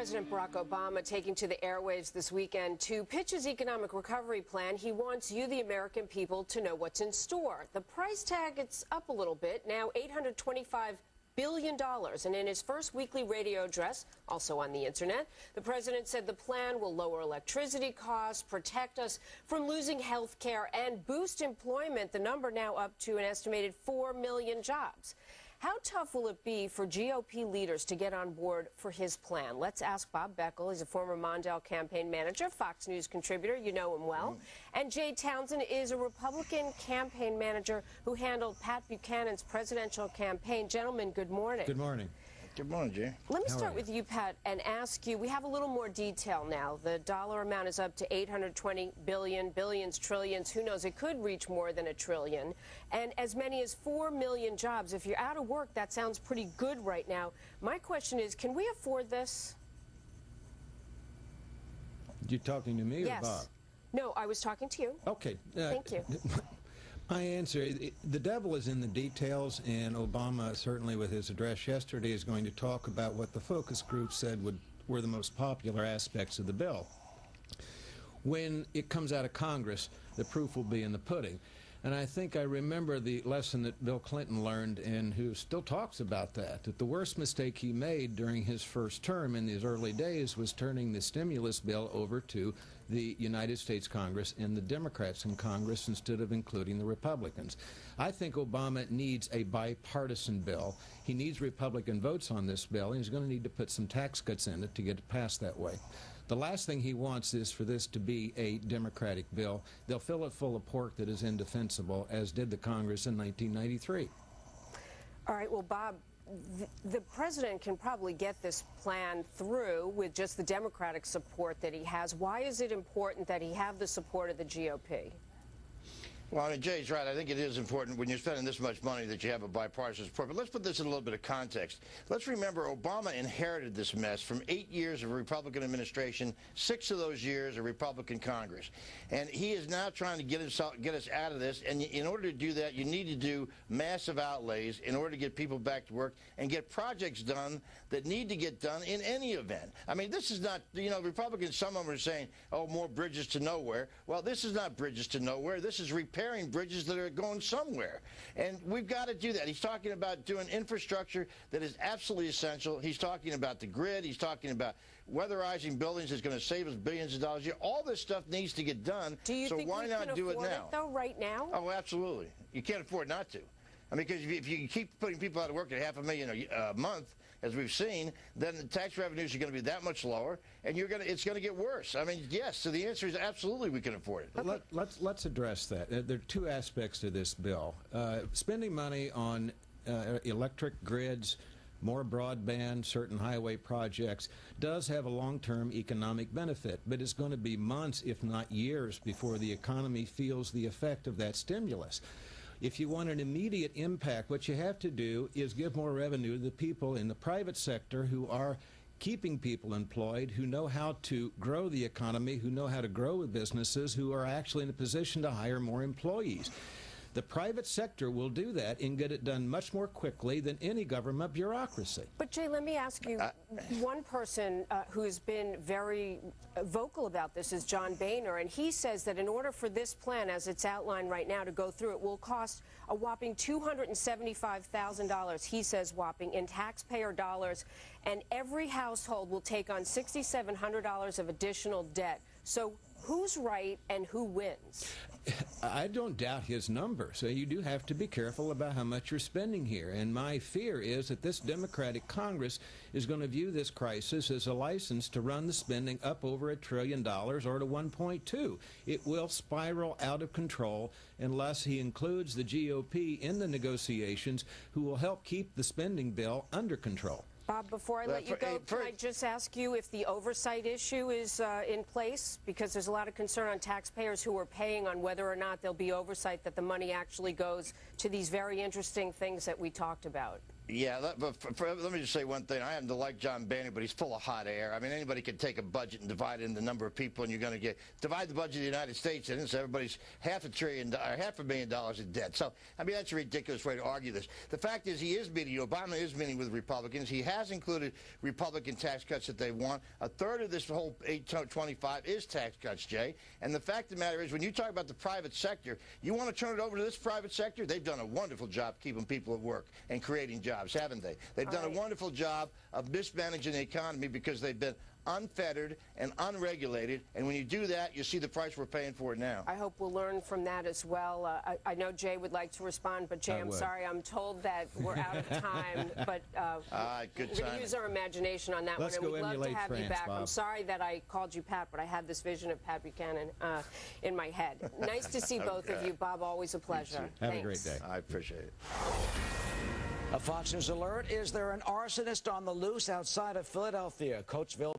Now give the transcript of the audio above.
President Barack Obama taking to the airwaves this weekend to pitch his economic recovery plan. He wants you, the American people, to know what's in store. The price tag, it's up a little bit, now $825 billion. And in his first weekly radio address, also on the internet, the president said the plan will lower electricity costs, protect us from losing health care, and boost employment, the number now up to an estimated 4 million jobs. How tough will it be for GOP leaders to get on board for his plan? Let's ask Bob Beckel. He's a former Mondale campaign manager, Fox News contributor. You know him well. And Jay Townsend is a Republican campaign manager who handled Pat Buchanan's presidential campaign. Gentlemen, good morning. Good morning. Good morning, Jay. Let me start with you, Pat, and ask you, we have a little more detail now. The dollar amount is up to $820 billion, billions, trillions, who knows, it could reach more than $1 trillion, and as many as 4 million jobs. If you're out of work, that sounds pretty good right now. My question is, can we afford this? You talking to me or Bob? No, I was talking to you. Okay. Thank you. My answer, the devil is in the details, and Obama, certainly with his address yesterday, is going to talk about what the focus group said were the most popular aspects of the bill. When it comes out of Congress, the proof will be in the pudding. And I think I remember the lesson that Bill Clinton learned, and who still talks about that the worst mistake he made during his first term in his early days was turning the stimulus bill over to the United States Congress and the Democrats in Congress instead of including the Republicans. I think Obama needs a bipartisan bill. He needs Republican votes on this bill, and he's going to need to put some tax cuts in it to get it passed that way. The last thing he wants is for this to be a Democratic bill. They'll fill it full of pork that is indefensible, as did the Congress in 1993. All right, well, Bob, the president can probably get this plan through with just the Democratic support that he has. Why is it important that he have the support of the GOP? Well, I mean, Jay's right. I think it is important when you're spending this much money that you have a bipartisan support. But let's put this in a little bit of context. Let's remember Obama inherited this mess from 8 years of Republican administration, 6 of those years of Republican Congress. And he is now trying to get us out of this. And in order to do that, you need to do massive outlays in order to get people back to work and get projects done that need to get done in any event. I mean, this is not, you know, Republicans, some of them are saying, oh, more bridges to nowhere. Well, this is not bridges to nowhere. This is repairing bridges that are going somewhere. And we've got to do that. He's talking about doing infrastructure that is absolutely essential. He's talking about the grid. He's talking about weatherizing buildings that's going to save us billions of dollars a year. All this stuff needs to get done. Do you think why not do it now? Though, right now? Oh, absolutely. You can't afford not to. I mean, because if you keep putting people out of work at $500,000 a month, as we've seen, then the tax revenues are going to be that much lower, and it's going to get worse. I mean, yes. So the answer is absolutely we can afford it. Okay. Let's address that. There are two aspects to this bill: spending money on electric grids, more broadband, certain highway projects does have a long-term economic benefit, but it's going to be months, if not years, before the economy feels the effect of that stimulus. If you want an immediate impact, what you have to do is give more revenue to the people in the private sector who are keeping people employed, who know how to grow the economy, who know how to grow businesses, who are actually in a position to hire more employees. The private sector will do that and get it done much more quickly than any government bureaucracy. But, Jay, let me ask you, one person who's been very vocal about this is John Boehner, and he says that in order for this plan, as it's outlined right now, to go through, it will cost a whopping $275,000, he says whopping, in taxpayer dollars, and every household will take on $6,700 of additional debt. So who's right and who wins? I don't doubt his number, so you do have to be careful about how much you're spending here. And my fear is that this Democratic Congress is going to view this crisis as a license to run the spending up over $1 trillion or to 1.2. It will spiral out of control unless he includes the GOP in the negotiations, who will help keep the spending bill under control. Bob, before I let you go, can I just ask you if the oversight issue is in place? Because there's a lot of concern on taxpayers who are paying on whether or not there'll be oversight that the money actually goes to these very interesting things that we talked about. Yeah, let me just say one thing. I happen to like John Boehner, but he's full of hot air. I mean, anybody can take a budget and divide it into the number of people, and you're going to divide the budget of the United States, and so everybody's $500,000,000 in debt. So, I mean, that's a ridiculous way to argue this. The fact is, Obama is meeting with Republicans. He has included Republican tax cuts that they want. A third of this whole 825 is tax cuts, Jay. And the fact of the matter is, when you talk about the private sector, you want to turn it over to this private sector? They've done a wonderful job keeping people at work and creating jobs, haven't they? They've done a wonderful job of mismanaging the economy because they've been unfettered and unregulated, and when you do that, you see the price we're paying for it now. I hope we'll learn from that as well. I know Jay would like to respond, but Jay, I'm sorry, I'm told that we're out of time, but we're going to use our imagination on that one, and we'd love to have you back. Bob. I'm sorry that I called you Pat, but I had this vision of Pat Buchanan in my head. Nice to see both of you, Bob. Always a pleasure. Have a great day. I appreciate it. A Fox News alert. Is there an arsonist on the loose outside of Philadelphia? Coatesville